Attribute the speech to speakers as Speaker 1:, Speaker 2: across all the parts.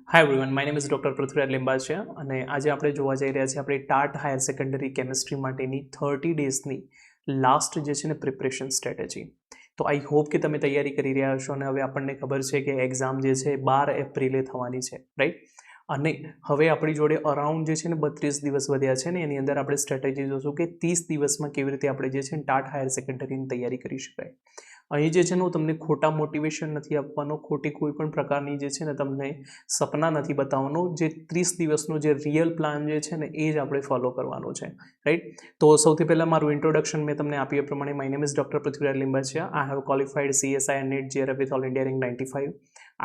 Speaker 1: Hi everyone, my name is doctor Prithviraj Limbachiya અને આજે આપણે જોવા જઈ રહ્યા છીએ આપણી ટાટ હાયર સેકન્ડરી કેમિસ્ટ્રી માટેની 30 ડેઝની લાસ્ટ જે છે ને પ્રિપરેશન સ્ટ્રેટેજી. તો આઈ હોપ કે તમે તૈયારી કરી રહ્યા છો અને હવે આપણને ખબર છે કે એક્ઝામ જે છે 12 એપ્રિલે થવાની છે, રાઈટ? અને હવે આપણી જોડે અરાઉન્ડ જે છે ને 32 દિવસ વધ્યા છે ને એની અંદર આપણે સ્ટ્રેટેજી જોશું કે 30 દિવસમાં કેવી રીતે આપણે જે છે ને ટાટ હાયર સેકન્ડરીની તૈયારી કરી શકાય. અહીં જે છે ને હું તમને ખોટા મોટિવેશન નથી આપવાનો, ખોટી કોઈ પણ પ્રકારની જે છે ને તમને સપના નથી બતાવવાનો. જે 30 દિવસનો જે રિયલ પ્લાન જે છે ને એ જ આપણે ફોલો કરવાનો છે, રાઈટ? તો સૌથી પહેલાં મારું ઇન્ટ્રોડક્શન મેં તમને આપ્યું એ પ્રમાણે my name is doctor Prithviraj Limbachiya. I have qualified CSI and NET JRF with all India rank 95,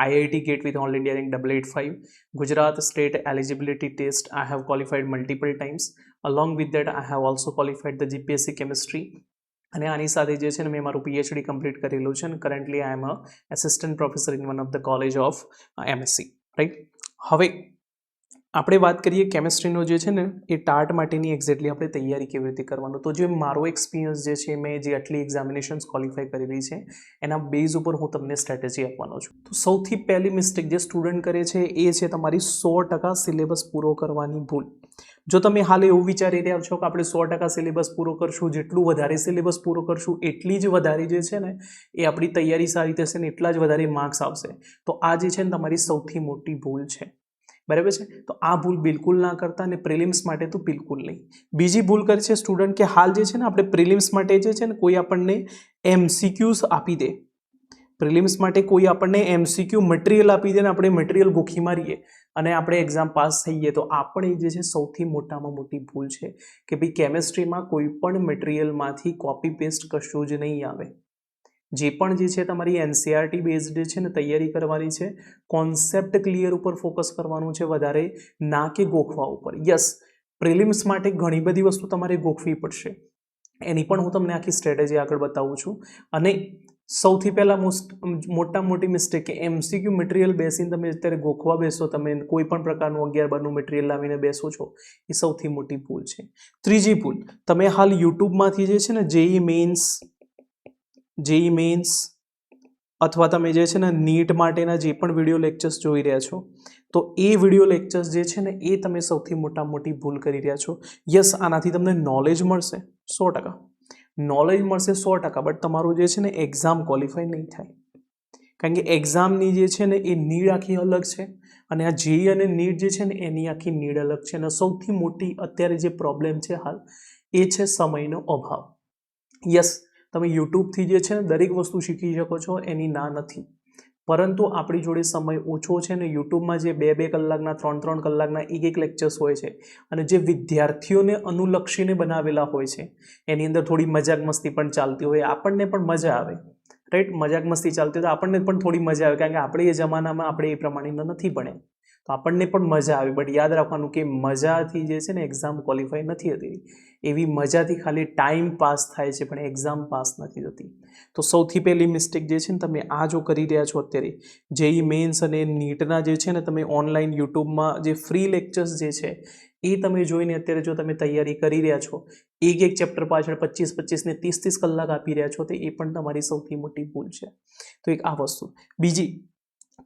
Speaker 1: IIT GATE with all India rank 885, Gujarat State Eligibility Test I have qualified multiple times. Along with that I have also qualified the GPSC chemistry. અને આની સાથે જે છે ને મેં મારું PhD complete કરેલું છે અને currently I am a assistant professor in one of the college of MSc, right? હવે આપણે વાત કરીએ કેમિસ્ટ્રીનો જે છે ને એ ટાટ માટેની એક્ઝેક્ટલી આપણે તૈયારી કેવી રીતે કરવાનું. તો જે મારો એક્સપિરિયન્સ જે છે મેં જે આટલી એક્ઝામિનેશન્સ ક્વોલિફાય કરેલી છે એના બેઝ ઉપર હું તમને સ્ટ્રેટેજી આપવાનો છું. તો સૌથી પહેલી મિસ્ટેક જે સ્ટુડન્ટ કરે છે એ છે તમારી 100% સિલેબસ પૂરો કરવાની ભૂલ. જો તમે હાલ એવું વિચારી રહ્યા છો કે આપણે 100% સિલેબસ પૂરો કરશું, જેટલું વધારે સિલેબસ પૂરો કરશું એટલી જ વધારે જે છે ને એ આપણી તૈયારી સારી થશે ને એટલા જ વધારે માર્ક્સ આવશે, તો આ જે છે ને તમારી સૌથી મોટી ભૂલ છે, બરાબર છે? તો આ ભૂલ બિલકુલ ના કરતા અને પ્રિલિમ્સ માટે તો બિલકુલ નહીં. બીજી ભૂલ કરે છે સ્ટુડન્ટ કે હાલ જે છે ને આપણે પ્રિલિમ્સ માટે જે છે ને કોઈ આપણને MCQs આપી દે, પ્રિલિમ્સ માટે કોઈ આપણને MCQ મટીરિયલ આપી દે ને આપણે મટીરિયલ ગોખી મારીએ અને આપણે એક્ઝામ પાસ થઈએ, તો આપણે જે છે સૌથી મોટામાં મોટી ભૂલ છે કે ભાઈ કેમિસ્ટ્રીમાં કોઈ પણ મટીરિયલમાંથી કોપી પેસ્ટ કશું જ નહીં આવે. જે પણ જે છે તમારી NCERT બેઝડ છે ને તૈયારી કરવાની છે, કોન્સેપ્ટ ક્લિયર ઉપર ફોકસ કરવાનું છે વધારે, ના કે ગોખવા ઉપર. યસ, પ્રિલિમ્સ માટે ઘણી બધી વસ્તુ તમારે ગોખવી પડશે, એની પણ હું તમને આખી સ્ટ્રેટેજી આગળ બતાવું છું. અને સૌથી પહેલાં મોટામાં મોટી મિસ્ટેક કે MCQ મટીરિયલ બેસીને તમે અત્યારે ગોખવા બેસો, તમે કોઈ પણ પ્રકારનું 11-12નું મટીરિયલ લાવીને બેસો છો, એ સૌથી મોટી ભૂલ છે. ત્રીજી ભૂલ, તમે હાલ યુટ્યુબમાંથી જે છે ને જેઈ મેન્સ અથવા તમે જે છે ને નીટ માટેના જે પણ વિડીયો લેક્ચર્સ જોઈ રહ્યા છો, તો એ વિડીયો લેક્ચર્સ જે છે ને એ તમે સૌથી મોટી ભૂલ કરી રહ્યા છો. યસ, આનાથી તમને નોલેજ મળશે 100%, નોલેજ મળશે 100%, બટ તમારું જે છે ને એક્ઝામ ક્વોલિફાય નહીં થાય. કારણ કે એક્ઝામની જે છે ને એ નીડ આખી અલગ છે અને આ જેઈ અને નીટ જે છે ને એની આખી નીડ અલગ છે. અને સૌથી મોટી અત્યારે જે પ્રોબ્લેમ છે હાલ એ છે સમયનો અભાવ. યસ, તમે યુટ્યુબથી જે છે ને દરેક વસ્તુ શીખી શકો છો, એની ના નથી, પરંતુ આપણી જોડે સમય ઓછો છે ને યુટ્યુબમાં જે 2-2 કલાકના 3-3 કલાકના એક લેક્ચર્સ હોય છે અને જે વિદ્યાર્થીઓને અનુલક્ષીને બનાવેલા હોય છે, એની અંદર થોડી મજાક મસ્તી પણ ચાલતી હોય, આપણને પણ મજા આવે, રાઈટ? મજાક મસ્તી ચાલતી હોય તો આપણને પણ થોડી મજા આવે, કારણ કે આપણે એ જમાનામાં આપણે એ પ્રમાણેના નથી ભણ્યા, તો આપણને પણ મજા આવે. બટ યાદ રાખવાનું કે મજાથી જે છે ને એક્ઝામ ક્વોલિફાય નથી થતી, એવી મજાથી ખાલી ટાઈમ પાસ થાય છે પણ એક્ઝામ પાસ નથી થતી. તો સૌથી પહેલી મિસ્ટેક જે છે ને તમે આ જો કરી રહ્યા છો અત્યારે, જેઈ મેન્સ અને નીટના જે છે ને તમે ઓનલાઈન યુટ્યુબમાં જે ફ્રી લેક્ચર્સ જે છે એ તમે જોઈને અત્યારે જો તમે તૈયારી કરી રહ્યા છો, એક ચેપ્ટર પાછળ 25 ને 30 કલાક આપી રહ્યા છો, તો એ પણ તમારી સૌથી મોટી ભૂલ છે. તો એક આ વસ્તુ. બીજી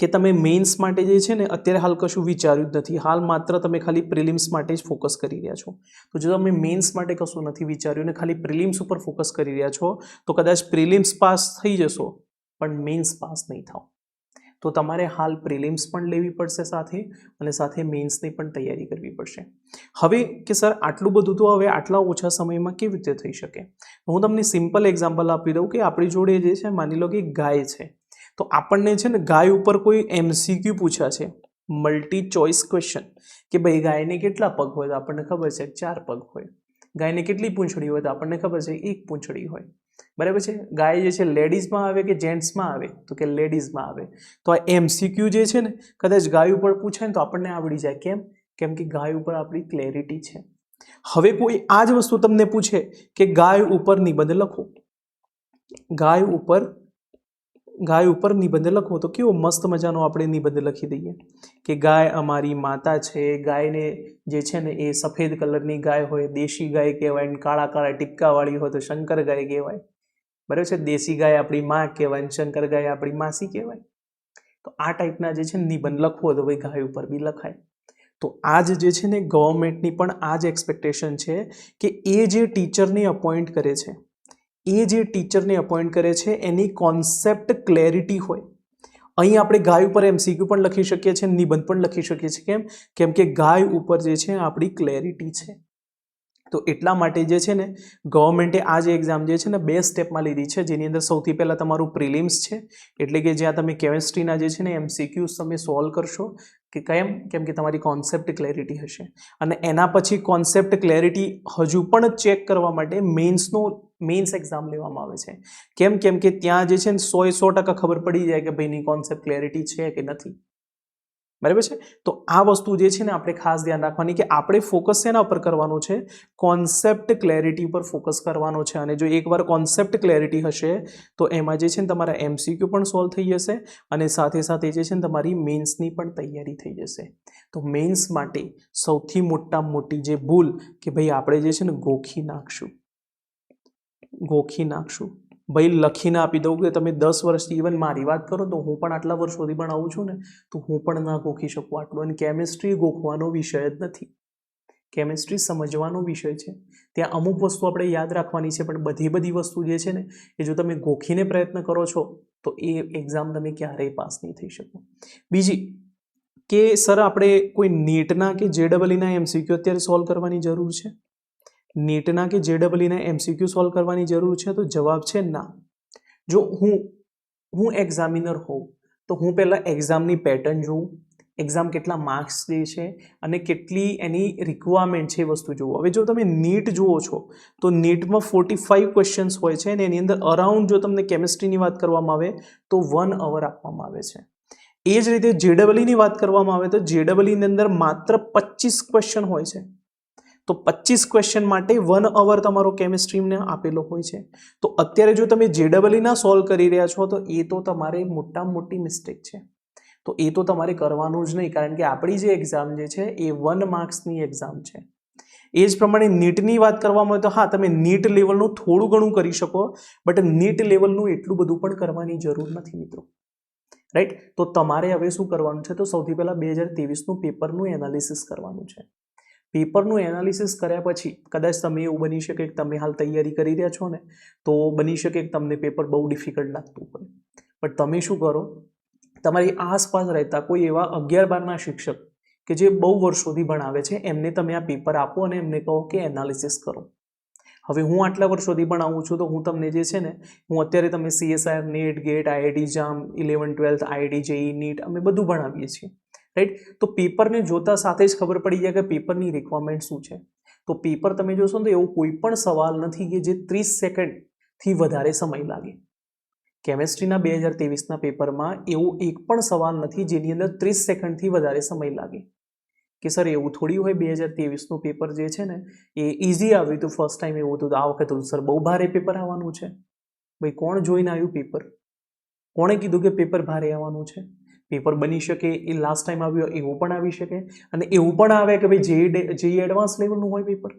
Speaker 1: કે તમે મેન્સ માટે જે છે ને અત્યારે હાલ કશું વિચાર્યું જ નથી, હાલ માત્ર તમે ખાલી પ્રિલિમ્સ માટે જ ફોકસ કરી રહ્યા છો. તો જો તમે મેન્સ માટે કશું નથી વિચાર્યું ને ખાલી પ્રિલિમ્સ ઉપર ફોકસ કરી રહ્યા છો, તો કદાચ પ્રિલિમ્સ પાસ થઈ જશો પણ મેન્સ પાસ નહીં થાવ. તો તમારે હાલ પ્રિલિમ્સ પણ લેવી પડશે સાથે, અને સાથે મેન્સની પણ તૈયારી કરવી પડશે. હવે કે સર આટલું બધું તો હવે આટલા ઓછા સમયમાં કેવી રીતે થઈ શકે? હું તમને સિમ્પલ એક્ઝામ્પલ આપી દઉં કે આપણી જોડે જે છે માની લો કે ગાય છે, તો આપણને છે ને ગાય ઉપર કોઈ MCQ પૂછ્યા છે, મલ્ટી ચોઇસ ક્વેશ્ચન, કે ભાઈ ગાયને કેટલા પગ હોય? તો આપણને ખબર છે 4 પગ હોય. ગાયને કેટલી પૂંછડી હોય? તો આપણને ખબર છે 1 પૂંછડી હોય, બરાબર છે? ગાય જે છે લેડીઝમાં આવે કે જેન્ટ્સમાં આવે? તો કે લેડીઝમાં આવે. તો આ MCQ જે છે ને કદાચ ગાય ઉપર પૂછાય ને તો આપણને આવડી જાય. કેમ કે ગાય ઉપર આપણી ક્લેરિટી છે. હવે કોઈ આ જ વસ્તુ તમને પૂછે કે ગાય ઉપર નિબંધ લખો, ગાય ઉપર નિબંધ લખો, તો કેવો મસ્ત મજાનો આપણે નિબંધ લખી દઈએ કે ગાય અમારી માતા છે, ગાયને જે છે ને એ સફેદ કલરની ગાય હોય દેશી ગાય કહેવાય, ને કાળા કાળા ટીપકાવાળી હોય તો શંકર ગાય કહેવાય, બરાબર છે? દેશી ગાય આપણી માં કહેવાય, શંકર ગાય આપણી માસી કહેવાય. તો આ ટાઈપના જે છે નિબંધ લખવો તો ભાઈ ગાય ઉપર બી લખાય. તો આ જે છે ને ગવર્મેન્ટની પણ આ જ એક્સપેક્ટેશન છે કે એ જે ટીચરને અપોઇન્ટ કરે છે એની કોન્સેપ્ટ ક્લેરિટી હોય. અહીં આપણે ગાય ઉપર MCQ પણ લખી શકીએ છીએ, નિબંધ પણ લખી શકીએ છીએ. કેમ કે ગાય ઉપર જે છે આપણી ક્લેરિટી છે. તો એટલા માટે જે છે ને ગવર્મેન્ટે આ જે એક્ઝામ જે છે ને 2 સ્ટેપમાં લીધી છે, જેની અંદર સૌથી પહેલાં તમારું પ્રિલિમ્સ છે, એટલે કે જ્યાં તમે કેમિસ્ટ્રીના જે છે ને MCQs તમે સોલ્વ કરશો. કેમ કે તમારી કોન્સેપ્ટ ક્લેરિટી હશે. અને એના પછી કોન્સેપ્ટ ક્લેરિટી હજુ પણ ચેક કરવા માટે મેન્સ એક્ઝામ લેવામાં આવે છે. કેમ કે ત્યાં જે છે ને 100% ખબર પડી જાય કે ભાઈની કોન્સેપ્ટ ક્લેરિટી છે કે નથી. બરાબર છે. તો આ વસ્તુ જે છે ને આપણે ખાસ ધ્યાન રાખવાની કે આપણે ફોકસ શેના ઉપર કરવાનું છે, કોન્સેપ્ટ ક્લેરિટી પર ફોકસ કરવાનો છે. અને જો એકવાર કોન્સેપ્ટ ક્લેરિટી હશે તો એમાં જે છે ને તમારા MCQ પણ સોલ્વ થઈ જશે અને સાથે સાથે જે છે ને તમારી મેન્સની પણ તૈયારી થઈ જશે. તો મેન્સ માટે સૌથી મોટામાં મોટી જે ભૂલ કે ભાઈ આપણે જે છે ને ગોખી નાખશું. ભાઈ લખીને આપી દઉં કે તમે 10 વર્ષથી, ઇવન મારી વાત કરો તો હું પણ આટલા વર્ષોથી ભણાવું છું ને, તો હું પણ ના ગોખી શકું આટલું. અને કેમિસ્ટ્રી ગોખવાનો વિષય જ નથી, કેમિસ્ટ્રી સમજવાનો વિષય છે. ત્યાં અમુક વસ્તુ આપણે યાદ રાખવાની છે, પણ બધી વસ્તુ જે છે ને એ જો તમે ગોખીને પ્રયત્ન કરો છો તો એ એક્ઝામ તમે ક્યારેય પાસ નહીં થઈ શકો. બીજી કે સર આપણે કોઈ નીટના કે JEE MCQ અત્યારે સોલ્વ કરવાની જરૂર છે? નીટના કે JEE MCQ સોલ્વ કરવાની જરૂર છે? તો જવાબ છે ના. જો હું એક્ઝામિનર હોઉં તો હું પહેલાં એક્ઝામની પેટર્ન જોઉં, એક્ઝામ કેટલા માર્ક્સ દે છે અને કેટલી એની રિક્વાયરમેન્ટ છે એ વસ્તુ જુઓ. હવે જો તમે નીટ જુઓ છો તો નીટમાં 45 ક્વેશ્ચન્સ હોય છે અને એની અંદર અરાઉન્ડ જો તમને કેમિસ્ટ્રીની વાત કરવામાં આવે તો 1 અવર આપવામાં આવે છે. એ જ રીતે JEE વાત કરવામાં આવે તો JEE ની અંદર માત્ર 25 ક્વેશ્ચન હોય છે. તો 25 ક્વેશ્ચન માટે 1 અવર તમારો કેમિસ્ટ્રીને આપેલો હોય છે. તો અત્યારે જો તમે JEE ના સોલ્વ કરી રહ્યા છો તો એ તો તમારે મોટામાં મોટી મિસ્ટેક છે. તો એ તો તમારે કરવાનું જ નહીં, કારણ કે આપણી જે એક્ઝામ જે છે એ 1 માર્ક્સની એક્ઝામ છે. એ જ પ્રમાણે નીટની વાત કરવામાં આવે તો હા, તમે નીટ લેવલનું થોડું ઘણું કરી શકો, બટ નીટ લેવલનું એટલું બધું પણ કરવાની જરૂર નથી મિત્રો. રાઈટ. તો તમારે હવે શું કરવાનું છે, તો સૌથી પહેલાં 2023નું પેપરનું એનાલિસિસ કરવાનું છે. પેપરનું એનાલિસિસ કર્યા પછી કદાચ તમે એવું બની શકે કે તમે હાલ તૈયારી કરી રહ્યા છો ને, તો બની શકે કે તમને પેપર બહુ ડિફિકલ્ટ લાગતું હોય. પણ તમે શું કરો, તમારી આસપાસ રહેતા કોઈ એવા 11-12ના શિક્ષક કે જે બહુ વર્ષોથી ભણાવે છે એમને તમે આ પેપર આપો અને એમને કહો કે એનાલિસિસ કરો. હવે હું આટલા વર્ષોથી ભણાવું છું તો હું તમને જે છે ને, હું અત્યારે તમે CSIR, NET, GATE, IIT JAM, 11th 12th IIT JEE NEET અમે બધું ભણાવીએ છીએ. રાઈટ. તો પેપરને જોતા સાથે જ ખબર પડી જાય કે પેપરની રિક્વાયરમેન્ટ શું છે. તો પેપર તમે જોશો ને તો એવો કોઈ પણ સવાલ નથી કે જે 30 સેકન્ડથી વધારે સમય લાગે. કેમિસ્ટ્રીના 2023ના પેપરમાં એવો એક પણ સવાલ નથી જેની અંદર 30 સેકન્ડથી વધારે સમય લાગે. કે સર એવું થોડી હોય 2023નું પેપર જે છે ને એ ઇઝી આવ્યું હતું ફર્સ્ટ ટાઈમ, એવું હતું. આ વખતે સર બહુ ભારે પેપર આવવાનું છે. ભાઈ કોણ જોઈને આવ્યું પેપર? કોણે કીધું કે પેપર ભારે આવવાનું છે? પેપર બની શકે એ લાસ્ટ ટાઈમ આવ્યું એવું પણ આવી શકે, અને એવું પણ આવે કે ભાઈ JEE એડવાન્સ લેવલનું હોય પેપર.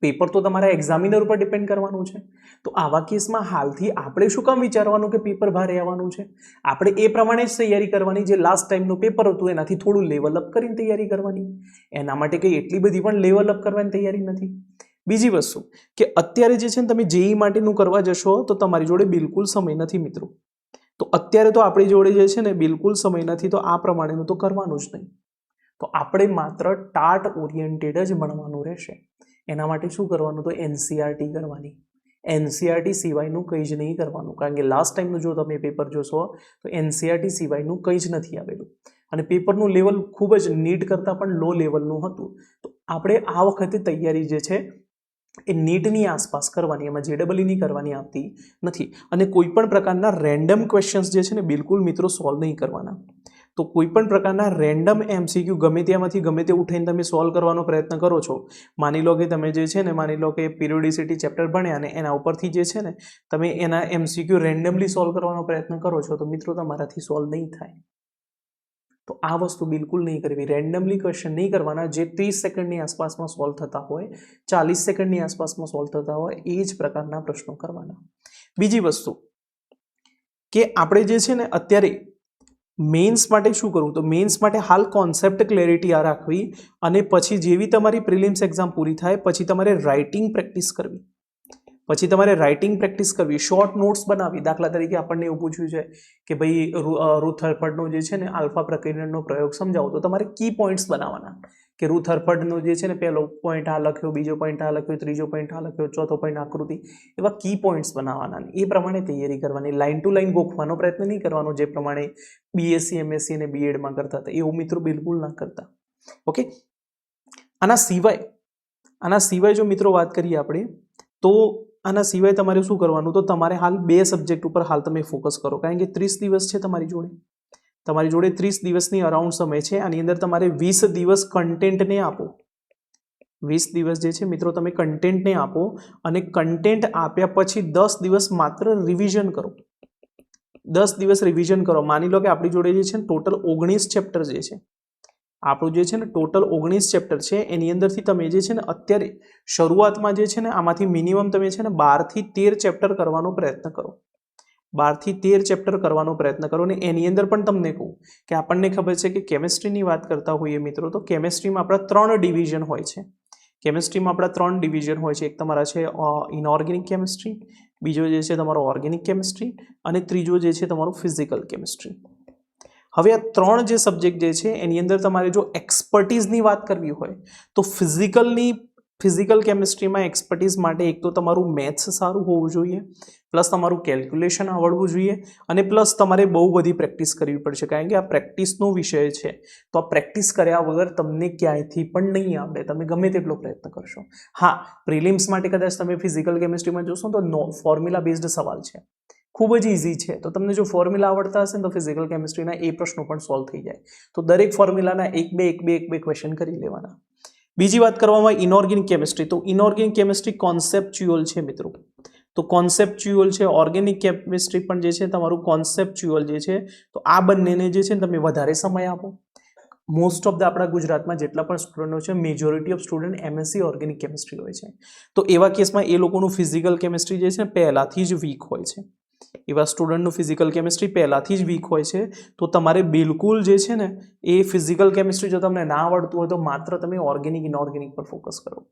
Speaker 1: પેપર તો તમારા એક્ઝામિનર ઉપર ડિપેન્ડ કરવાનું છે. તો આવા કેસમાં હાલથી આપણે શું કામ વિચારવાનું કે પેપર ભારે આવવાનું છે? આપણે એ પ્રમાણે જ તૈયારી કરવાની, જે લાસ્ટ ટાઈમનું પેપર હતું એનાથી થોડું લેવલ અપ કરીને તૈયારી કરવાની. એના માટે કંઈ એટલી બધી પણ લેવલ અપ કરવાની તૈયારી નથી. બીજી વસ્તુ કે અત્યારે જે છે ને તમે JEE માટેનું કરવા જશો તો તમારી જોડે બિલકુલ સમય નથી મિત્રો. તો અત્યારે તો આપણી જોડે જે છે ને બિલકુલ સમય નથી, તો આ પ્રમાણેનું તો કરવાનું જ નહીં. તો આપણે માત્ર ટાટ ઓરિએન્ટેડ જ ભણવાનું રહેશે. એના માટે શું કરવાનું, તો NCERT કરવાની. NCERT સિવાયનું કંઈ જ નહીં કરવાનું, કારણ કે લાસ્ટ ટાઈમનું જો તમે પેપર જોશો તો NCERT સિવાયનું કંઈ જ નથી આવેલું અને પેપરનું લેવલ ખૂબ જ નીટ કરતાં પણ લો લેવલનું હતું. તો આપણે આ વખતે તૈયારી જે છે એ નીટની આસપાસ કરવાની, એમાં JEE કરવાની આવતી નથી. અને કોઈ પણ પ્રકારના રેન્ડમ ક્વેશ્ચન્સ જે છે ને બિલકુલ મિત્રો સોલ્વ નહીં કરવાના. તો કોઈ પણ પ્રકારના રેન્ડમ MCQ ગમે ત્યાંમાંથી ગમે તે ઉઠાઈને તમે સોલ્વ કરવાનો પ્રયત્ન કરો છો. માની લો કે તમે જે છે ને, માની લો કે પિરિયોડિસિટી ચેપ્ટર ભણ્યા અને એના ઉપરથી જે છે ને તમે એના MCQ રેન્ડમલી સોલ્વ કરવાનો પ્રયત્ન કરો છો, તો મિત્રો તમારાથી સોલ્વ નહીં થાય. તો આ વસ્તુ બિલકુલ નહીં કરવી. રેન્ડમલી ક્વેશ્ચન નહીં કરવાના. જે 30 સેકન્ડની આસપાસમાં સોલ્વ થતા હોય, 40 સેકન્ડની આસપાસમાં સોલ્વ થતા હોય એ જ પ્રકારના પ્રશ્નો કરવાના. બીજી વસ્તુ કે આપણે જે છે ને અત્યારે મેન્સ માટે શું કરવું? તો મેન્સ માટે હાલ કોન્સેપ્ટ ક્લેરિટી આ રાખવી અને પછી જેવી તમારી પ્રિલિમ્સ એક્ઝામ પૂરી થાય પછી તમારે રાઇટિંગ પ્રેક્ટિસ કરવી, શોર્ટ નોટ્સ બનાવી. દાખલા તરીકે આપણને એવું પૂછ્યું છે કે ભાઈ રુથરફર્ડનો જે છે ને આલ્ફા પ્રકીર્ણનનો પ્રયોગ સમજાવો, તો તમારે કી પોઈન્ટ્સ બનાવવાના કે રુથરફર્ડનો જે છે ને પહેલો પોઈન્ટ આ લખ્યો, બીજો પોઈન્ટ આ લખ્યો, ત્રીજો પોઈન્ટ આ લખ્યો, ચોથો પોઈન્ટ આકૃતિ, એવા કી પોઈન્ટ્સ બનાવવાના. એ પ્રમાણે તૈયારી કરવાની. લાઇન ટુ લાઇન ગોખવાનો પ્રયત્ન નહીં કરવાનો જે પ્રમાણે બીએસસી, એમએસસી અને બીએડમાં કરતા હતા. એવું મિત્રો બિલકુલ ના કરતા. ઓકે. આના સિવાય જો મિત્રો વાત કરીએ આપણે તો આના સિવાય તમારે શું કરવાનું? તો તમારે હાલ 2 સબ્જેક્ટ ઉપર હાલ તમે ફોકસ કરો, કારણ કે 30 દિવસ છે તમારી જોડે 30 દિવસની અરાઉન્ડ સમય છે. આની અંદર તમારે 20 દિવસ કન્ટેન્ટને આપો. 20 દિવસ જે છે મિત્રો તમે કન્ટેન્ટને આપો અને કન્ટેન્ટ આપ્યા પછી 10 દિવસ માત્ર રિવિઝન કરો. 10 દિવસ રિવિઝન કરો. માની લો કે આપણી જોડે જે છે ટોટલ 19 ચેપ્ટર જે છે, આપણું જે છે ને ટોટલ 19 ચેપ્ટર છે, એની અંદરથી તમે જે છે ને અત્યારે શરૂઆતમાં જે છે ને આમાંથી મિનિમમ તમે છે ને 12 થી 13 ચેપ્ટર કરવાનો પ્રયત્ન કરો. 12 થી 13 ચેપ્ટર કરવાનો પ્રયત્ન કરો. અને એની અંદર પણ તમને કહું કે આપણને ખબર છે કે કેમેસ્ટ્રીની વાત કરતા હોઈએ મિત્રો, તો કેમેસ્ટ્રીમાં આપણા 3 ડિવિઝન હોય છે. એક તમારા છે ઇનઓર્ગેનિક કેમિસ્ટ્રી, બીજો જે છે તમારો ઓર્ગેનિક કેમિસ્ટ્રી અને ત્રીજો જે છે તમારો ફિઝિકલ કેમિસ્ટ્રી. હવે આ 3 જે સબ્જેક્ટ જે છે એની અંદર તમારે જો એક્સપર્ટીઝની વાત કરવી હોય તો ફિઝિકલ કેમિસ્ટ્રીમાં એક્સપર્ટીઝ માટે એક તો તમારું મેથ્સ સારું હોવું જોઈએ, પ્લસ તમારું કેલ્ક્યુલેશન આવડવું જોઈએ અને પ્લસ તમારે બહુ બધી પ્રેક્ટિસ કરવી પડશે, કારણ કે આ પ્રેક્ટિસનો વિષય છે. તો આ પ્રેક્ટિસ કર્યા વગર તમને ક્યાંયથી પણ નહીં આવડે, તમે ગમે તેટલો પ્રયત્ન કરશો. હા, પ્રિલિમ્સ માટે કદાચ તમે ફિઝિકલ કેમિસ્ટ્રીમાં જોશો તો ફોર્મ્યુલા બેઝડ સવાલ છે, ખૂબ જ ઇઝી છે. તો તમને જો ફોર્મ્યુલા આવડતા હશે ને તો ફિઝિકલ કેમિસ્ટ્રીના એ પ્રશ્નો પણ સોલ્વ થઈ જાય. તો દરેક ફોર્મ્યુલાના 1-2 ક્વેશ્ચન કરી લેવાના. બીજી વાત કરવામાં ઇનઓર્ગેનિક કેમિસ્ટ્રી, તો ઇનઓર્ગેનિક કેમિસ્ટ્રી કોન્સેપ્ચ્યુઅલ છે મિત્રો. તો કોન્સેપ્ચ્યુઅલ છે. ઓર્ગેનિક કેમિસ્ટ્રી પણ જે છે તમારું કોન્સેપ્ચ્યુઅલ જે છે. તો આ બંનેને જે છે તમે વધારે સમય આપો. મોસ્ટ ઓફ ધ આપણા ગુજરાતમાં જેટલા પણ સ્ટુડન્ટો છે, majority of student MSc organic chemistry હોય છે. તો એવા કેસમાં એ લોકોનું ફિઝિકલ કેમિસ્ટ્રી જે છે પહેલાંથી જ વીક હોય છે. એવા સ્ટુડન્ટનું ફિઝિકલ કેમિસ્ટ્રી પહેલાંથી જ વીક હોય છે. તો તમારે બિલકુલ જે છે ને એ ફિઝિકલ કેમિસ્ટ્રી જો તમને ના આવડતું હોય તો માત્ર તમે ઇનઓર્ગેનિક પર ફોકસ કરો.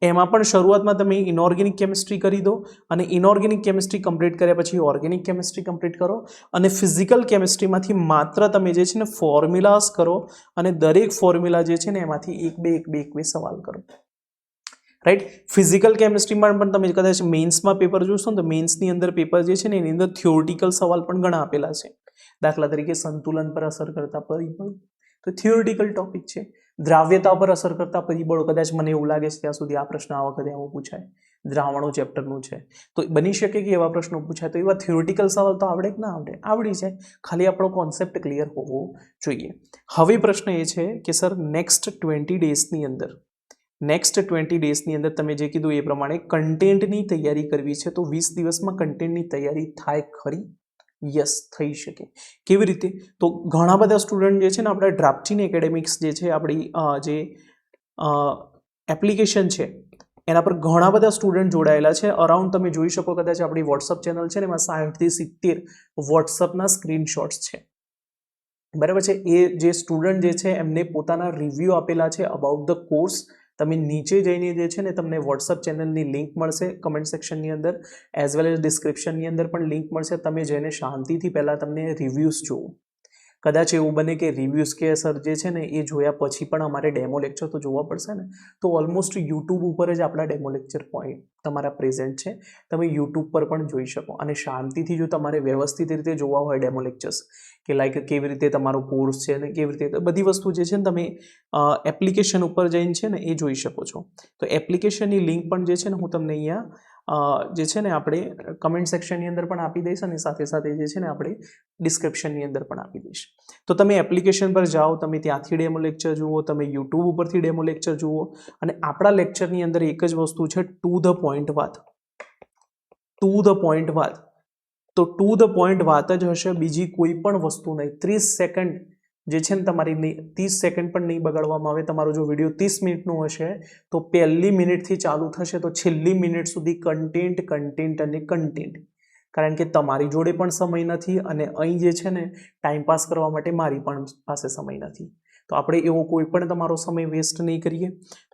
Speaker 1: એમાં પણ શરૂઆતમાં તમે ઇનઓર્ગેનિક કેમિસ્ટ્રી કરી દો અને ઇનઓર્ગેનિક કેમિસ્ટ્રી કમ્પ્લીટ કર્યા પછી ઓર્ગેનિક કેમિસ્ટ્રી કમ્પ્લીટ કરો અને ફિઝિકલ કેમિસ્ટ્રીમાંથી માત્ર તમે જે છે ને ફોર્મ્યુલાસ કરો અને દરેક ફોર્મ્યુલા જે છે ને એમાંથી 1-2 સવાલ કરો. રાઈટ. ફિઝિકલ કેમિસ્ટ્રીમાં પણ તમે કદાચ મેન્સમાં પેપર જોશો ને તો મેન્સની અંદર પેપર જે છે ને એની અંદર થિયોરિટિકલ સવાલ પણ ઘણા આપેલા છે. દાખલા તરીકે સંતુલન પર અસર કરતા પરિબળો, તો થિયોરિટિકલ ટોપિક છે. દ્રાવ્યતા પર અસર કરતા પરિબળો, કદાચ મને એવું લાગે છે ત્યાં સુધી આ પ્રશ્ન આ વખતે આવો પૂછાય, દ્રાવણો ચેપ્ટરનું છે. તો બની શકે કે એવા પ્રશ્નો પૂછાય. તો એવા થિયોરિટિકલ સવાલ તો આવડે કે ના આવડે? આવડી જાય, ખાલી આપણો કોન્સેપ્ટ ક્લિયર હોવો જોઈએ. હવે પ્રશ્ન એ છે કે સર નેક્સ્ટ 20 ડેઝની અંદર તમે જે કીધું એ પ્રમાણે કન્ટેન્ટની તૈયારી કરવી છે, તો 20 દિવસમાં કન્ટેન્ટની તૈયારી થાય ખરી? યસ, થઈ શકે. કેવી રીતે? તો ઘણા બધા સ્ટુડન્ટ જે છે ને આપણા ડ્રાફ્ટિંગ એકેડેમિક્સ જે છે આપણી જે એપ્લિકેશન છે એના પર ઘણા બધા સ્ટુડન્ટ જોડાયેલા છે. અરાઉન્ડ તમે જોઈ શકો કદાચ આપણી વોટ્સઅપ ચેનલ છે ને એમાં 60 થી 70 વોટ્સઅપના સ્ક્રીનશોટ્સ છે. બરાબર છે. એ જે સ્ટુડન્ટ જે છે એમને પોતાના રિવ્યૂ આપેલા છે અબાઉટ ધ કોર્સ. તમે નીચે જઈને જે છે ને તમને વોટ્સઅપ ચેનલની લિંક મળશે કમેન્ટ સેક્શનની અંદર, એઝ વેલ એઝ ડિસ્ક્રિપ્શનની અંદર પણ લિંક મળશે. તમે જઈને શાંતિથી પહેલાં તમને રિવ્યૂઝ જુઓ. કદાચ એવું બને કે રિવ્યૂઝ કે સર જે છે ને એ જોયા પછી પણ અમારે ડેમો લેક્ચર તો જોવા પડશે ને, તો ઓલમોસ્ટ યુટ્યુબ ઉપર જ આપણા ડેમો લેક્ચર પોઈન્ટ તમારા પ્રેઝન્ટ છે. તમે યુટ્યુબ પર પણ જોઈ શકો અને શાંતિથી જો તમારે વ્યવસ્થિત રીતે જોવા હોય ડેમો લેક્ચર્સ કે લાઈક કેવી રીતે તમારો કોર્સ છે ને કેવી રીતે બધી વસ્તુ જે છે ને તમે એપ્લિકેશન ઉપર જઈને છે ને એ જોઈ શકો છો. તો એપ્લિકેશનની લિંક પણ જે છે ને હું તમને અહીંયા જે છે ને આપણે કમેન્ટ સેક્શનની અંદર પણ આપી દઈશ અને સાથે સાથે જે છે ને આપણે ડિસ્ક્રિપ્શનની અંદર પણ આપી દઈશ. તો તમે એપ્લિકેશન પર જાઓ, તમે ત્યાંથી ડેમો લેક્ચર જુઓ, તમે યુટ્યુબ ઉપરથી ડેમો લેક્ચર જુઓ અને આપણા લેક્ચરની અંદર એક જ વસ્તુ છે, ટુ ધ પોઈન્ટ વાત. તો ટુ ધ પોઈન્ટ વાત જ હશે, બીજી કોઈ પણ વસ્તુ નહીં. 30 સેકન્ડ જે છે ને તમારી 30 સેકન્ડ પણ નહીં બગાડવામાં આવે. તમારો જો વિડીયો 30 મિનિટનો હશે તો પહેલી મિનિટથી ચાલુ થશે તો છેલ્લી મિનિટ સુધી કન્ટેન્ટ અને કન્ટેન્ટ. કારણ કે તમારી જોડે પણ સમય નથી અને અહીં જે છે ને ટાઈમ પાસ કરવા માટે મારી પણ પાસે સમય નથી. તો આપણે એવો કોઈ પણ તમારો સમય વેસ્ટ નહીં કરીએ.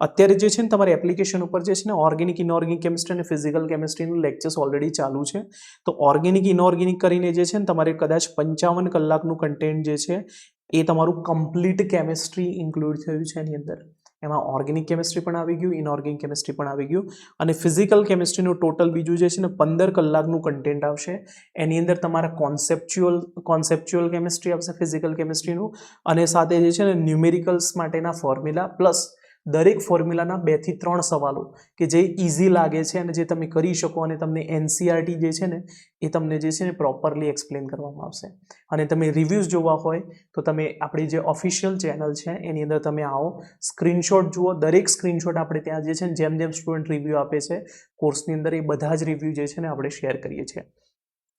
Speaker 1: અત્યારે જે છે ને તમારી એપ્લિકેશન ઉપર જે છે ને ઓર્ગેનિક ઇનઓર્ગેનિક કેમિસ્ટ્રી અને ફિઝિકલ કેમિસ્ટ્રીનું લેક્ચર્સ ઓલરેડી ચાલુ છે. તો ઓર્ગેનિક ઇનઓર્ગેનિક કરીને જે છે ને તમારે કદાચ 55 કલાકનું કન્ટેન્ટ જે છે એ તમારું કમ્પ્લીટ કેમિસ્ટ્રી ઇન્ક્લુડ થયું છે એની અંદર. એમાં ઓર્ગેનિક કેમિસ્ટ્રી પણ આવી ગયું, ઇનઓર્ગેનિક કેમિસ્ટ્રી પણ આવી ગયું અને ફિઝિકલ કેમિસ્ટ્રીનું ટોટલ બીજું જે છે ને 15 કલાકનું કન્ટેન્ટ આવશે. એની અંદર તમારા કોન્સેપ્ચ્યુઅલ કેમિસ્ટ્રી આવશે ફિઝિકલ કેમિસ્ટ્રીનું અને સાથે જે છે ને ન્યુમેરિકલ્સ માટેના ફોર્મ્યુલા પ્લસ દરેક ફોર્મ્યુલાના 2 થી 3 સવાલો કે જે ઇઝી લાગે છે અને જે તમે કરી શકો અને તમને એનસીઆરટી જે છે ને એ તમને જે છે ને પ્રોપરલી એક્સપ્લેન કરવામાં આવશે. અને તમે રિવ્યૂઝ જોવા હોય તો તમે આપણી જે ઓફિશિયલ ચેનલ છે એની અંદર તમે આવો, સ્ક્રીનશોટ જુઓ. દરેક સ્ક્રીનશોટ આપણે ત્યાં જે છે ને જેમ સ્ટુડન્ટ રિવ્યૂ આપે છે કોર્સની અંદર એ બધા જ રિવ્યૂ જે છે ને આપણે શેર કરીએ છીએ.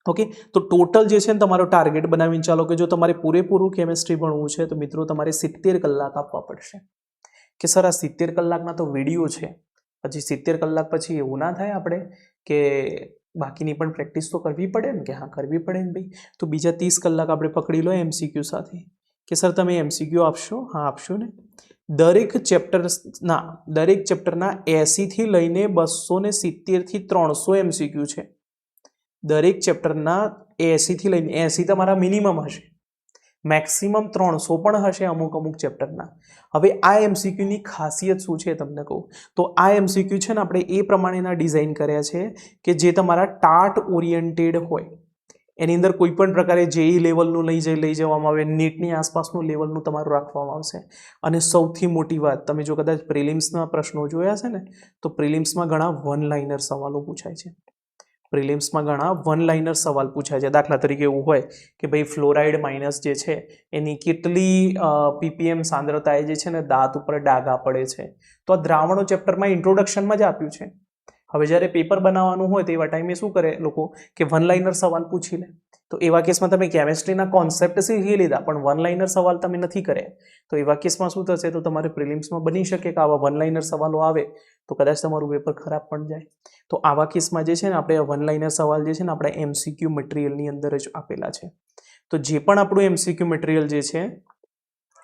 Speaker 1: ઓકે, તો ટોટલ જે છે ને તમારો ટાર્ગેટ બનાવીને ચાલો કે જો તમારે પૂરેપૂરું કેમિસ્ટ્રી ભણવું છે તો મિત્રો તમારે 70 કલાક આપવા પડશે. કે સર આ 70 કલાકના તો વિડીયો છે, પછી 70 કલાક પછી એવું ના થાય આપણે કે બાકીની પણ પ્રેક્ટિસ તો કરવી પડે ને? કે હા, કરવી પડે ને ભાઈ. તો બીજા 30 કલાક આપણે પકડી લો એમસીક્યુ સાથે. કે સર તમે એમસીક્યુ આપશો? હા, આપશો ને. દરેક ચેપ્ટરના 80 થી લઈને 270 થી 300 એમસીક્યુ છે. દરેક ચેપ્ટરના 80 થી લઈને 80 તમારા મિનિમમ હશે, મેક્સિમમ 300 પણ હશે અમુક ચેપ્ટરના. હવે આ એમસીક્યુની ખાસિયત શું છે તમને કહું તો આ એમસીક્યુ છે ને આપણે એ પ્રમાણેના ડિઝાઇન કર્યા છે કે જે તમારા ટાટ ઓરિએન્ટેડ હોય. એની અંદર કોઈ પણ પ્રકારે જેઈ લેવલનું લઈ જવામાં આવે, નીટની આસપાસનું લેવલનું તમારું રાખવામાં આવશે. અને સૌથી મોટી વાત, તમે જો કદાચ પ્રિલિમ્સના પ્રશ્નો જોયા છે ને તો પ્રિલિમ્સમાં ઘણા વન લાઇનર સવાલો પૂછાય છે. દાખલા તરીકે એવું હોય કે ભાઈ ફ્લોરાઇડ માઇનસ જે છે એની કેટલી પીપીએમ સાંદ્રતાએ જે છે ને દાંત ઉપર ડાઘા પડે છે. તો આ દ્રાવણો ચેપ્ટરમાં ઇન્ટ્રોડક્શનમાં જ આપ્યું છે. હવે જ્યારે પેપર બનાવવાનું હોય તો એવા ટાઈમે શું કરે લોકો કે વન લાઇનર સવાલ પૂછી લે. તો એવા કેસમાં તમે કેમિસ્ટ્રીના કોન્સેપ્ટ શીખી લીધા પણ વન લાઇનર સવાલ તમે નથી કર્યા, તો એવા કેસમાં શું થશે? તો તમારે પ્રિલિમ્સમાં બની શકે કે આવા વન લાઇનર સવાલો આવે તો કદાચ તમારું પેપર ખરાબ પણ જાય. તો આવા કેસમાં જે છે ને આપણે વન લાઇનર સવાલ જે છે ને આપણે એમસીક્યુ મટીરિયલની અંદર જ આપેલા છે. તો જે પણ આપણું એમસીક્યુ મટીરિયલ જે છે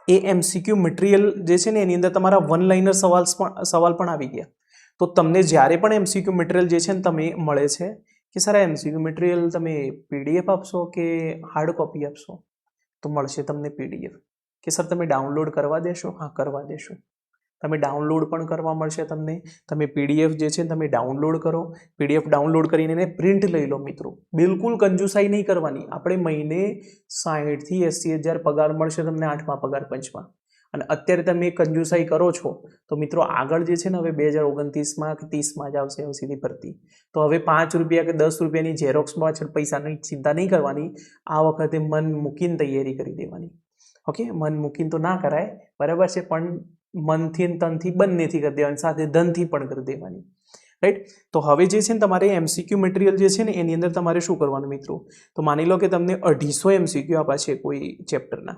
Speaker 1: એ એમસીક્યુ મટીરિયલ જે છે ને એની અંદર તમારા વન લાઇનર સવાલ પણ આવી ગયા. તો તમને જ્યારે પણ એમસીક્યુ મટીરિયલ જે છે ને તમે મળે છે કે સર આ એમસીક્યુ મટીરિયલ તમે પીડીએફ આપશો કે હાર્ડ કોપી આપશો? તો મળશે તમને પીડીએફ. કે સર તમે ડાઉનલોડ કરવા દેશો? હા, કરવા દેશો. તમે ડાઉનલોડ પણ કરવા મળશે તમને. તમે પીડીએફ જે છે તમે ડાઉનલોડ કરો. પીડીએફ ડાઉનલોડ કરીને એને પ્રિન્ટ લઈ લો મિત્રો. બિલકુલ કંજુસાઈ નહીં કરવાની. આપણે મહિને 60 થી 80 હજાર પગાર મળશે તમને 8મા પગાર પંચમાં. અને અત્યારે તમે કંજુસાઈ કરો છો તો મિત્રો આગળ જે છે ને હવે 2029માં કે 30માં જ આવશે સીધી ભરતી. તો હવે 5 રૂપિયા કે 10 રૂપિયાની ઝેરોક્સ પાછળ પૈસાની ચિંતા નહીં કરવાની. આ વખતે મન મૂકીને તૈયારી કરી દેવાની. ઓકે, મન મૂકીને તો ના કરાય, બરાબર છે, પણ મનથી અને તનથી બંનેથી કરી દેવાની, સાથે ધનથી પણ કરી દેવાની. રાઈટ. તો હવે જે છે ને તમારે એમસીક્યુ મટીરિયલ જે છે ને એની અંદર તમારે શું કરવાનું મિત્રો? તો માની લો કે તમને 250 એમસીક્યુ આપ્યા છે કોઈ ચેપ્ટરના.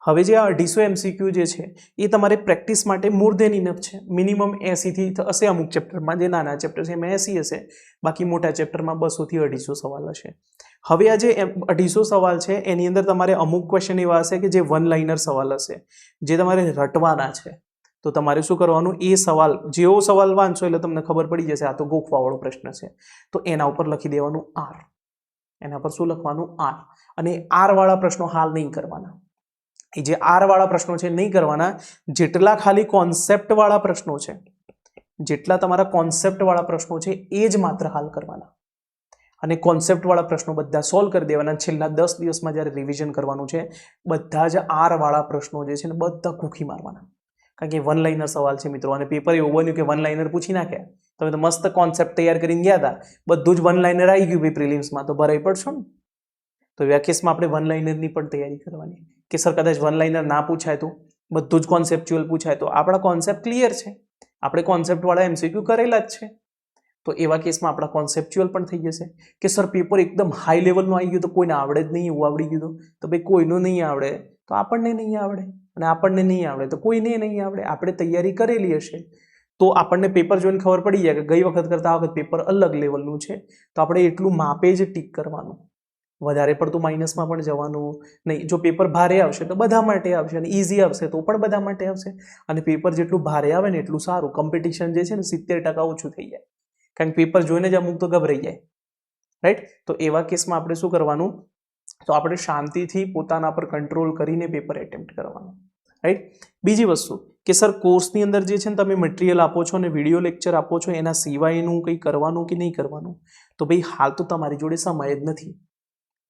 Speaker 1: હવે જે આ 250 એમસીક્યુ જે છે એ તમારે પ્રેક્ટિસ માટે મોર ધેન ઇનફ છે. મિનિમમ 80 થી હશે અમુક ચેપ્ટરમાં, જે નાના ચેપ્ટર છે એમાં 80 હશે, બાકી મોટા ચેપ્ટરમાં 200 થી 250 સવાલ હશે. હવે આ જે 250 સવાલ છે એની અંદર તમારે અમુક ક્વેશ્ચન એવા હશે કે જે વન લાઇનર સવાલ હશે, જે તમારે રટવાના છે. તો તમારે શું કરવાનું? એ સવાલ જેવો સવાલ વાંચો એટલે તમને ખબર પડી જશે આ તો ગોખવાવાળો પ્રશ્ન છે. તો એના ઉપર લખી દેવાનું આર. એના પર શું લખવાનું? આર. અને આર વાળા પ્રશ્નો હાલ નહીં કરવાના. એ જે આર વાળા પ્રશ્નો છે નહીં કરવાના. જેટલા ખાલી કોન્સેપ્ટ વાળા પ્રશ્નો છે, જેટલા તમારા કોન્સેપ્ટ વાળા પ્રશ્નો છે એ જ માત્ર હાલ કરવાના. અને કોન્સેપ્ટ વાળા પ્રશ્નો બધા સોલ્વ કરી દેવાના. છેલ્લા 10 દિવસમાં જ્યારે રિવિઝન કરવાનું છે બધા જ આર વાળા પ્રશ્નો જે છે ને બધા કૂખી મારવાના. કારણ કે વન લાઇનર સવાલ છે મિત્રો, અને પેપર એવું બન્યું કે વન લાઇનર પૂછી નાખે. તમે તો મસ્ત કોન્સેપ્ટ તૈયાર કરીને ગયા હતા, બધું જ વન લાઇનર આવી ગયું ભાઈ પ્રિલિમ્સમાં, તો ભરાઈ પડશો ને. તો એવા કેસમાં આપણે વન લાઇનરની પણ તૈયારી કરવાની કે સર કદાચ વન લાઇનર ના પૂછાય તો બધું જ કોન્સેપ્ચ્યુઅલ પૂછાય તો આપણા કોન્સેપ્ટ ક્લિયર છે, આપણે કોન્સેપ્ટવાળા એમસીક્યુ કરેલા જ છે. તો એવા કેસમાં આપણા કોન્સેપ્ચ્યુઅલ પણ થઈ જશે. કે સર પેપર એકદમ હાઈ લેવલનું આવી ગયું તો કોઈને આવડે જ નહીં, એવું આવડી ગયું તો ભાઈ કોઈનું નહીં આવડે તો આપણને નહીં આવડે, અને આપણને નહીં આવડે તો કોઈને નહીં આવડે. આપણે તૈયારી કરેલી હશે તો આપણને પેપર જોઈને ખબર પડી જાય કે ગઈ વખત કરતાં આ વખત પેપર અલગ લેવલનું છે, તો આપણે એટલું માપે જ ટીક કરવાનું, વધારે પડતું માઇનસમાં પણ જવાનું નહીં. જો પેપર ભારે આવશે તો બધા માટે આવશે, અને ઇઝી આવશે તો પણ બધા માટે આવશે. અને પેપર જેટલું ભારે આવે ને એટલું સારું. કોમ્પિટિશન જે છે ને 70% ઓછું થઈ જાય, કારણ કે પેપર જોઈને જ અમુક તો ગભરાઈ જાય, રાઈટ. તો એવા કેસમાં આપણે શું કરવાનું, તો આપણે શાંતિથી પોતાના પર કંટ્રોલ કરીને પેપર એટેમ્પ્ટ કરવાનું, રાઈટ. બીજી વસ્તુ કે સર કોર્સની અંદર જે છે ને તમે મટીરિયલ આપો છો અને વિડીયો લેક્ચર આપો છો, એના સિવાયનું કંઈ કરવાનું કે નહીં કરવાનું, તો ભાઈ હાલ તો તમારી જોડે સમય જ નથી.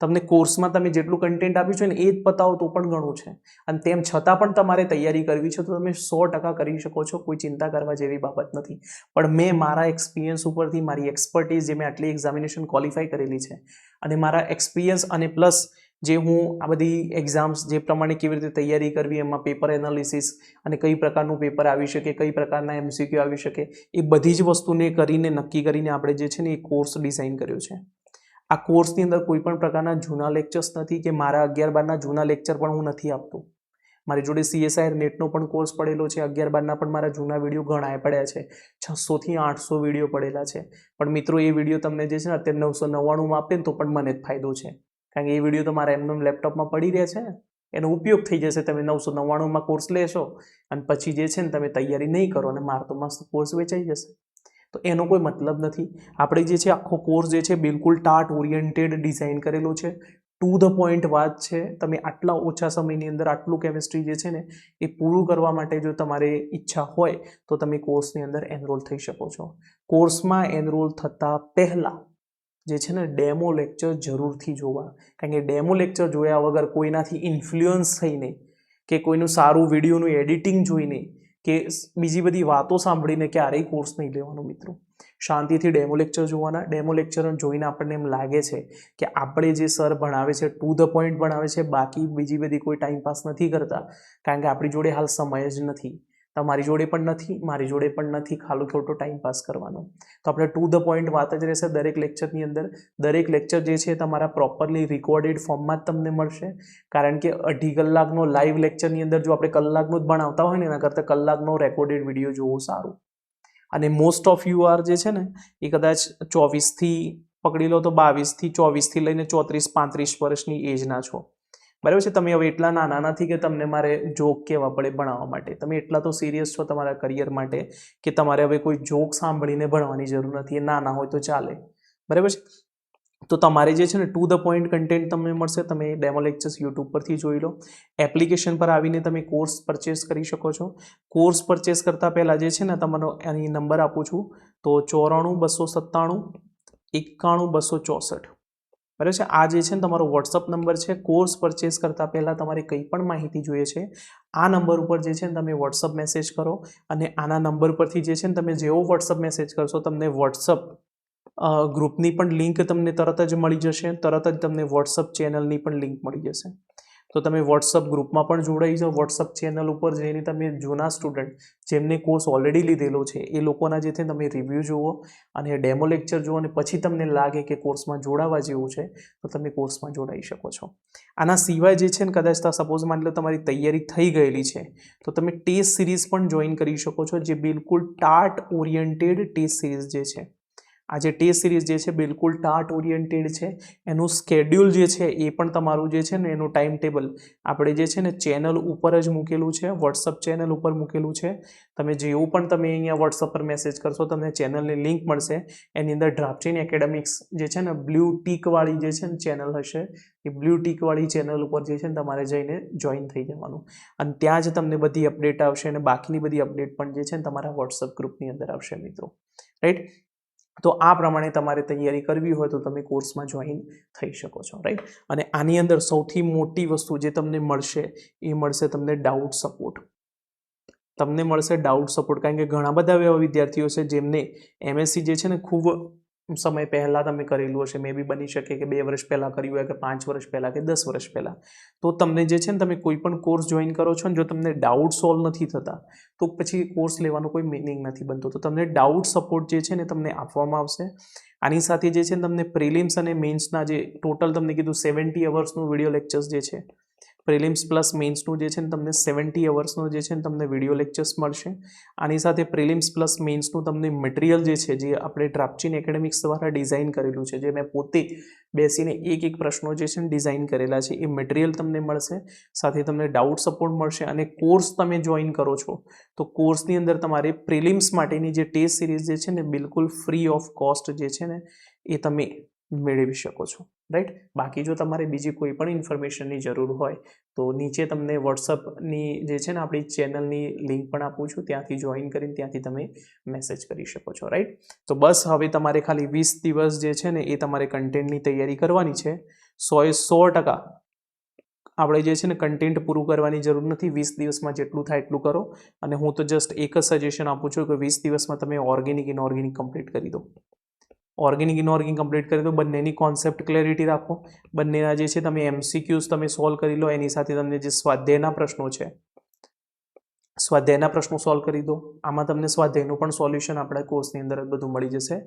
Speaker 1: તમને કોર્સમાં તમે જેટલું કન્ટેન્ટ આપ્યું છે ને એ જ પતાવો તો પણ ઘણું છે, અને તેમ છતાં પણ તમારે તૈયારી કરવી છે તો તમે 100% કરી શકો છો, કોઈ ચિંતા કરવા જેવી બાબત નથી. પણ મેં મારા એક્સપિરિયન્સ ઉપરથી, મારી એક્સપર્ટીઝ જે મેં આટલી એક્ઝામિનેશન ક્વોલિફાય કરેલી છે, અને મારા એક્સપિરિયન્સ અને પ્લસ જે હું આ બધી એક્ઝામ્સ જે પ્રમાણે કેવી રીતે તૈયારી કરવી, એમાં પેપર એનાલિસિસ અને કઈ પ્રકારનું પેપર આવી શકે, કઈ પ્રકારના MCQ આવી શકે, એ બધી જ વસ્તુને કરીને નક્કી કરીને આપણે જે છે ને એ કોર્સ ડિઝાઇન કર્યો છે. આ કોર્સની અંદર કોઈ પણ પ્રકારના જૂના લેક્ચર્સ નથી, કે મારા 11-12ના જૂના લેક્ચર પણ હું નથી આપતો. મારી જોડે CSIR નેટનો પણ કોર્સ પડેલો છે, 11-12ના પણ મારા જૂના વિડીયો ઘણાએ પડ્યા છે, 600 થી 800 વિડીયો પડેલા છે. પણ મિત્રો એ વિડીયો તમને જે છે ને અત્યારે 999માં આપે ને તો પણ મને જ ફાયદો છે, કારણ કે એ વિડીયો તો મારા એમનો લેપટોપમાં પડી રહે છે, એનો ઉપયોગ થઈ જશે. તમે 999માં કોર્સ લેશો અને પછી જે છે ને તમે તૈયારી નહીં કરો અને મારો તો મસ્ત કોર્સ વેચાઈ જશે, તો એનો કોઈ મતલબ નથી. આપણે જે છે આખો કોર્સ જે છે બિલકુલ ટાર્ટ ઓરિએન્ટેડ ડિઝાઇન કરેલો છે, ટુ ધ પોઈન્ટ વાત છે. તમે આટલા ઓછા સમયની અંદર આટલું કેમિસ્ટ્રી જે છે ને એ પૂરું કરવા માટે જો તમારે ઈચ્છા હોય તો તમે કોર્સની અંદર એનરોલ થઈ શકો છો. કોર્સમાં એનરોલ થતાં પહેલાં જે છે ને ડેમો લેક્ચર જરૂરથી જોવા, કારણ કે ડેમો લેક્ચર જોયા વગર, કોઈનાથી ઇન્ફ્લુઅન્સ થઈને, કે કોઈનું સારું વિડીયોનું એડિટિંગ જોઈને, કે બીજી બધી વાતો સાંભળીને ક્યારેય કોર્સ નહીં લેવાનો મિત્રો. શાંતિથી ડેમો લેક્ચર જોવાના. ડેમો લેક્ચર જોઈને આપણને એમ લાગે છે કે આપણે જે સર ભણાવે છે ટુ ધ પોઈન્ટ ભણાવે છે, બાકી બીજી બધી કોઈ ટાઈમપાસ નથી કરતા, કારણ કે આપણી જોડે હાલ સમય જ નથી. તમારી જોડે પણ નથી, મારી જોડે પણ નથી ખાલી ખોટો ટાઈમપાસ કરવાનો. તો આપણે ટુ ધ પોઈન્ટ વાત જ રહેશે દરેક લેક્ચરની અંદર. દરેક લેક્ચર જે છે તમારા પ્રોપરલી રેકોર્ડેડ ફોર્મમાં જ તમને મળશે, કારણ કે 2.5 કલાકનો લાઈવ લેક્ચરની અંદર જો આપણે કલાકનું જ ભણાવતા હોય ને એના કરતાં કલાકનો રેકોર્ડેડ વિડીયો જોવો સારું. અને મોસ્ટ ઓફ યુ આર જે છે ને એ કદાચ 24થી પકડી લો તો 22થી 24થી લઈને 34-35 વર્ષની એજના છો, બરાબર છે. તમે હવે એટલા નાના નથી કે તમને મારે જોક કહેવા પડે ભણાવવા માટે. તમે એટલા તો સિરિયસ છો તમારા કરિયર માટે કે તમારે હવે કોઈ જોક સાંભળીને ભણવાની જરૂર નથી. એ નાના હોય તો ચાલે, બરાબર છે. તો તમારે જે છે ને ટુ ધ પોઈન્ટ કન્ટેન્ટ તમને મળશે. તમે ડેમો લેક્ચર્સ યુટ્યુબ પરથી જોઈ લો. એપ્લિકેશન પર આવીને તમે કોર્સ પરચેસ કરી શકો છો. કોર્સ પરચેસ કરતાં પહેલાં જે છે ને તમારો એની નંબર આપું છું, તો 94 297 91 264, બરાબર છે. આ જે છે ને તમારો વોટ્સઅપ નંબર છે. કોર્સ પરચેસ કરતાં પહેલાં તમારે કંઈ પણ માહિતી જોઈએ છે, આ નંબર ઉપર જે છે ને તમે વોટ્સઅપ મેસેજ કરો, અને આના નંબર પરથી જે છે ને તમે જેવો વોટ્સઅપ મેસેજ કરશો તમને વોટ્સઅપ ગ્રુપની પણ લિંક તમને તરત જ મળી જશે, તરત જ તમને વોટ્સઅપ ચેનલની પણ લિંક મળી જશે. તો તમે વોટ્સઅપ ગ્રુપમાં પણ જોડાઈ જાઓ. વોટ્સઅપ ચેનલ ઉપર જઈને તમે જૂના સ્ટુડન્ટ જેમને કોર્સ ઓલરેડી લીધેલો છે એ લોકોના જે છે તમે રિવ્યૂ જુઓ અને ડેમો લેક્ચર જુઓ, અને પછી તમને લાગે કે કોર્સમાં જોડાવા જેવું છે તો તમે કોર્સમાં જોડાઈ શકો છો. આના સિવાય જે છે ને કદાચ સપોઝ માની લો તમારી તૈયારી થઈ ગયેલી છે તો તમે ટેસ્ટ સિરીઝ પણ જોઈન કરી શકો છો, જે બિલકુલ ટાર્ટ ઓરિએન્ટેડ ટેસ્ટ સિરીઝ જે છે. આ જે ટેસ્ટ સિરીઝ જે છે બિલકુલ ટાર્ટ ઓરિએન્ટેડ છે. એનું સ્કેડ્યુલ જે છે એ પણ તમારું જે છે ને એનું ટાઈમ ટેબલ આપણે જે છે ને ચેનલ ઉપર જ મૂકેલું છે, વોટ્સઅપ ચેનલ ઉપર મૂકેલું છે. તમે જેવું પણ તમે અહીંયા વોટ્સઅપ પર મેસેજ કરશો તમને ચેનલની લિંક મળશે. એની અંદર ડ્રાફ્ટચેન એકેડેમિક્સ જે છે ને બ્લુ ટીકવાળી જે છે ને ચેનલ હશે, એ બ્લુ ટીકવાળી ચેનલ ઉપર જે છે ને તમારે જઈને જોઈન થઈ જવાનું, અને ત્યાં જ તમને બધી અપડેટ આવશે, અને બાકીની બધી અપડેટ પણ જે છે ને તમારા વોટ્સઅપ ગ્રુપની અંદર આવશે મિત્રો, રાઈટ. તો આ પ્રમાણે તમારે તૈયારી કરવી હોય તો તમે કોર્સમાં જોઈન થઈ શકો છો, રાઈટ. અને આની અંદર સૌથી મોટી વસ્તુ જે તમને મળશે એ મળશે તમને ડાઉટ સપોર્ટ. તમને મળશે ડાઉટ સપોર્ટ, કારણ કે ઘણા બધા એવા વિદ્યાર્થીઓ છે જેમને MSc જે છે ને ખૂબ સમય પહેલાં તમે કરેલું હશે, મે બી બની શકે કે 2 વર્ષ પહેલાં કર્યું હોય, કે 5 વર્ષ પહેલાં, કે 10 વર્ષ પહેલાં. તો તમને જે છે ને તમે કોઈ પણ કોર્સ જોઈન કરો છો ને જો તમને ડાઉટ સોલ્વ નથી થતા તો પછી કોર્સ લેવાનો કોઈ મિનિંગ નથી બનતો. તો તમને ડાઉટ સપોર્ટ જે છે ને તમને આપવામાં આવશે. આની સાથે જે છે ને તમને પ્રિલિમ્સ અને મેન્સના જે ટોટલ તમને કીધું 70 અવર્સનું વિડીયો લેક્ચર્સ જે છે પ્રિલિમ્સ પ્લસ મેન્સનું જે છે ને તમને 70 અવર્સનો જે છે ને તમને વિડીયો લેક્ચર્સ મળશે. આની સાથે પ્રિલિમ્સ પ્લસ મેન્સનું તમને મટીરિયલ જે છે, જે આપણે ડ્રાફ્ટચીન એકેડેમિક્સ દ્વારા ડિઝાઇન કરેલું છે, જે મેં પોતે બેસીને એક પ્રશ્નો જે છે ને ડિઝાઇન કરેલા છે, એ મટીરિયલ તમને મળશે. સાથે તમને ડાઉટ સપોર્ટ મળશે. અને કોર્સ તમે જોઈન કરો છો તો કોર્સની અંદર તમારે પ્રિલિમ્સ માટેની જે ટેસ્ટ સિરીઝ જે છે ને બિલકુલ ફ્રી ઓફ કોસ્ટ જે છે ને એ તમે મેળવી શકો છો, રાઈટ. બાકી જો તમારે બીજી કોઈ પણ ઇન્ફોર્મેશનની જરૂર હોય તો નીચે તમને વોટ્સઅપની જે છે ને આપણી ચેનલની લિંક પણ આપું છું, ત્યાંથી જોઈન કરીને ત્યાંથી તમે મેસેજ કરી શકો છો, રાઈટ. તો બસ હવે તમારે ખાલી 20 દિવસ જે છે ને એ તમારે કન્ટેન્ટની તૈયારી કરવાની છે. 100% આપણે જે છે ને કન્ટેન્ટ પૂરું કરવાની જરૂર નથી. 20 દિવસમાં જેટલું થાય એટલું કરો. અને હું તો જસ્ટ એક જ સજેશન આપું છું કે 20 દિવસમાં તમે ઓર્ગેનિક ઇનઓર્ગેનિક કમ્પ્લીટ કરી દો. ઓર્ગેનિક ઇનઓર્ગેનિક કમ્પ્લીટ કરી દો. બંનેની કોન્સેપ્ટ ક્લેરિટી રાખો. બંનેના જે છે તમે MCQs તમે સોલ્વ કરી લો. એની સાથે તમને જે સ્વાધ્યાયના પ્રશ્નો છે, સ્વાધ્યાયના પ્રશ્નો સોલ્વ કરી દો. આમાં તમને સ્વાધ્યાયનું પણ સોલ્યુશન આપણા કોર્સની અંદર જ બધું મળી જશે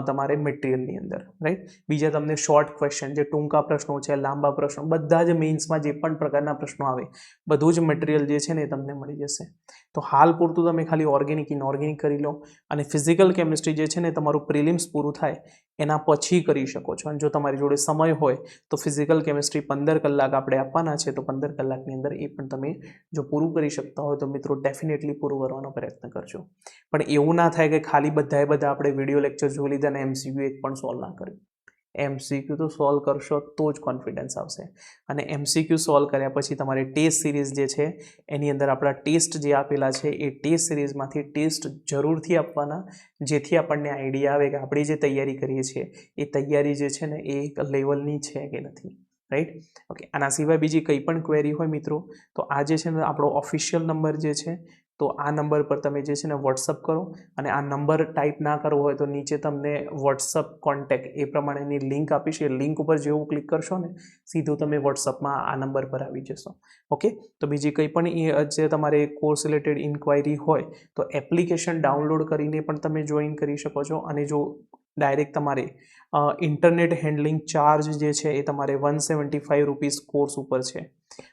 Speaker 1: તમારે મટીરિયલની અંદર, રાઈટ. બીજા તમને શોર્ટ ક્વેશ્ચન, જે ટૂંકા પ્રશ્નો છે, લાંબા પ્રશ્નો, બધા જ મેઇન્સમાં જે પણ પ્રકારના પ્રશ્નો આવે બધું જ મટીરિયલ જે છે ને એ તમને મળી જશે. તો હાલ પૂરતું તમે ખાલી ઓર્ગેનિક ઇનઓર્ગેનિક કરી લો. અને ફિઝિકલ કેમિસ્ટ્રી જે છે ને તમારું પ્રિલિમ્સ પૂરું થાય એના પછી કરી શકો છો. અને જો તમારી જોડે સમય હોય તો ફિઝિકલ કેમિસ્ટ્રી 15 કલાક આપણે આપવાના છે, તો 15 કલાકની અંદર એ પણ તમે જો પૂરું કરી શકતા હોય તો મિત્રો ડેફિનેટલી પૂરું કરવાનો પ્રયત્ન કરજો. પણ એવું ના થાય કે ખાલી બધા આપણે વિડીયો લેક્ચર જોઈ લીધા અને MCQ એક પણ સોલ્વ ના કર્યું. MCQ તો સોલ્વ કરશો તો જ કોન્ફિડન્સ આવશે. અને MCQ સોલ્વ કર્યા પછી તમારે ટેસ્ટ સિરીઝ જે છે એની અંદર આપણા ટેસ્ટ જે આપેલા છે એ ટેસ્ટ સિરીઝમાંથી ટેસ્ટ જરૂરથી આપવાના, જેથી આપણને આઈડિયા આવે કે આપણે જે તૈયારી કરીએ છીએ એ તૈયારી જે છે ને એ એક લેવલની છે કે નથી, રાઈટ. ઓકે. આના સિવાય બીજી કંઈ પણ ક્વેરી હોય મિત્રો તો આ જે છે ને આપણો ઓફિશિયલ નંબર જે છે, તો આ નંબર પર તમે જે છે ને વોટ્સઅપ કરો. અને આ નંબર ટાઈપ ના કરવો હોય તો નીચે તમને વોટ્સઅપ કોન્ટેક્ટ એ પ્રમાણેની લિંક આપીશ. એ લિંક ઉપર જેવું ક્લિક કરશો ને સીધું તમે વોટ્સઅપમાં આ નંબર પર આવી જશો. ઓકે. તો બીજી કંઈ પણ જે તમારે કોર્સ રિલેટેડ ઇન્ક્વાયરી હોય તો એપ્લિકેશન ડાઉનલોડ કરીને પણ તમે જોઈન કરી શકો છો. અને જો ડાયરેક્ટ તમારે ઇન્ટરનેટ હેન્ડલિંગ ચાર્જ જે છે એ તમારે 175 રૂપીસ કોર્સ ઉપર છે.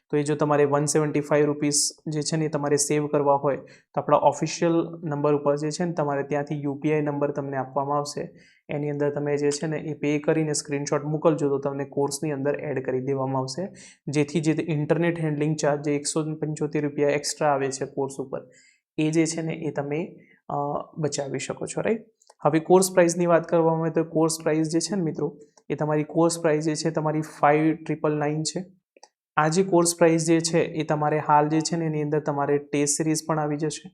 Speaker 1: તો એ જો તમારે 175 રૂપીસ જે છે ને એ તમારે સેવ કરવા હોય તો આપણા ઓફિશિયલ નંબર ઉપર જે છે ને તમારે ત્યાંથી UPI નંબર તમને આપવામાં આવશે. એની અંદર તમે જે છે ને એ પે કરીને સ્ક્રીનશોટ મોકલજો તો તમને કોર્સની અંદર એડ કરી દેવામાં આવશે. જેથી જે ઇન્ટરનેટ હેન્ડલિંગ ચાર્જ જે 175 રૂપિયા એક્સ્ટ્રા આવે છે કોર્સ ઉપર, એ જે છે ને એ તમે બચાવી શકો છો, રાઈટ. હવે કોર્સ પ્રાઇસની વાત કરવામાં આવે તો કોર્સ પ્રાઇસ જે છે ને મિત્રો એ તમારી કોર્સ પ્રાઇસ જે છે તમારી 5999 છે. આ જે કોર્સ પ્રાઇસ જે છે એ તમારે હાલ જે છે ને એની અંદર તમારે ટેસ્ટ સિરીઝ પણ આવી જશે.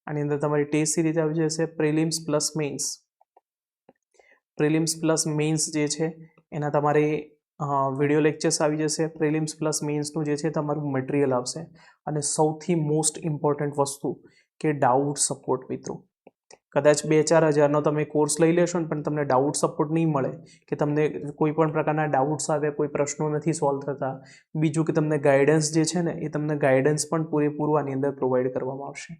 Speaker 1: આની અંદર તમારી ટેસ્ટ સિરીઝ આવી જશે. Prelims plus mains, prelims plus mains જે છે એના તમારે વિડીયો લેક્ચર્સ આવી જશે. પ્રિલિમ્સ પ્લસ મેઇન્સનું જે છે તમારું મટીરિયલ આવશે. અને સૌથી મોસ્ટ ઇમ્પોર્ટન્ટ વસ્તુ કે ડાઉટ સપોર્ટ મિત્રો. કદાચ 2-4 હજારનો તમે કોર્સ લઈ લેશો ને પણ તમને ડાઉટ સપોર્ટ નહીં મળે, કે તમને કોઈ પણ પ્રકારના ડાઉટ્સ આવે, કોઈ પ્રશ્નો નથી સોલ્વ થતા. બીજું કે તમને ગાઈડન્સ જે છે ને એ તમને ગાઈડન્સ પણ પૂરેપૂરું આની અંદર પ્રોવાઈડ કરવામાં આવશે.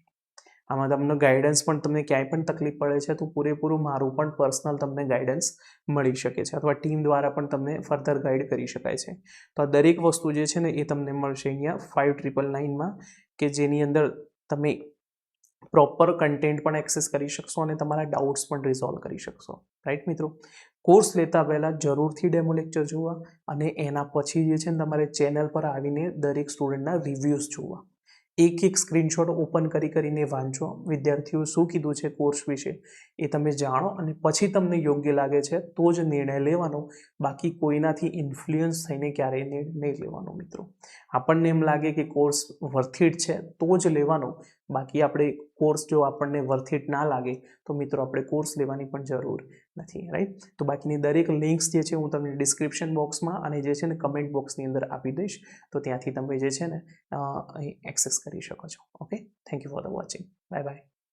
Speaker 1: આમાં તમને ગાઈડન્સ પણ તમને ક્યાંય પણ તકલીફ પડે છે તો પૂરેપૂરું મારું પણ પર્સનલ તમને ગાઈડન્સ મળી શકે છે, અથવા ટીમ દ્વારા પણ તમને ફર્ધર ગાઈડ કરી શકાય છે. તો આ દરેક વસ્તુ જે છે ને એ તમને મળશે અહીંયા 5999માં, કે જેની અંદર તમે પ્રોપર કન્ટેન્ટ પણ એક્સેસ કરી શકશો અને તમારા ડાઉટ્સ પણ રિઝોલ્વ કરી શકશો, રાઈટ મિત્રો. કોર્સ લેતા પહેલાં જરૂરથી ડેમો લેક્ચર જોવા અને એના પછી જે છે ને તમારે ચેનલ પર આવીને દરેક સ્ટુડન્ટના રિવ્યૂઝ જોવા. એક સ્ક્રીનશોટ ઓપન કરીને વાંચો. વિદ્યાર્થીઓ શું કીધું છે કોર્સ વિશે એ તમે જાણો અને પછી તમને યોગ્ય લાગે છે તો જ નિર્ણય લેવાનો. બાકી કોઈનાથી ઇન્ફ્લુઅન્સ થઈને ક્યારેય નિર્ણય નહીં લેવાનો મિત્રો. આપણને એમ લાગે કે કોર્સ વર્થિટ છે તો જ લેવાનો. બાકી આપણે કોર્સ જો આપણને વર્થિટ ના લાગે તો મિત્રો આપણે કોર્સ લેવાની પણ જરૂર નથી, રાઈટ. તો બાકીની દરેક લિંક્સ જે છે હું તમને ડિસ્ક્રિપ્શન બોક્સમાં અને જે છે ને કમેન્ટ બોક્સની અંદર આપી દઈશ. તો ત્યાંથી તમે જે છે ને અહીં એક્સેસ કરી શકો છો. Okay. Thank you for the watching. Bye bye.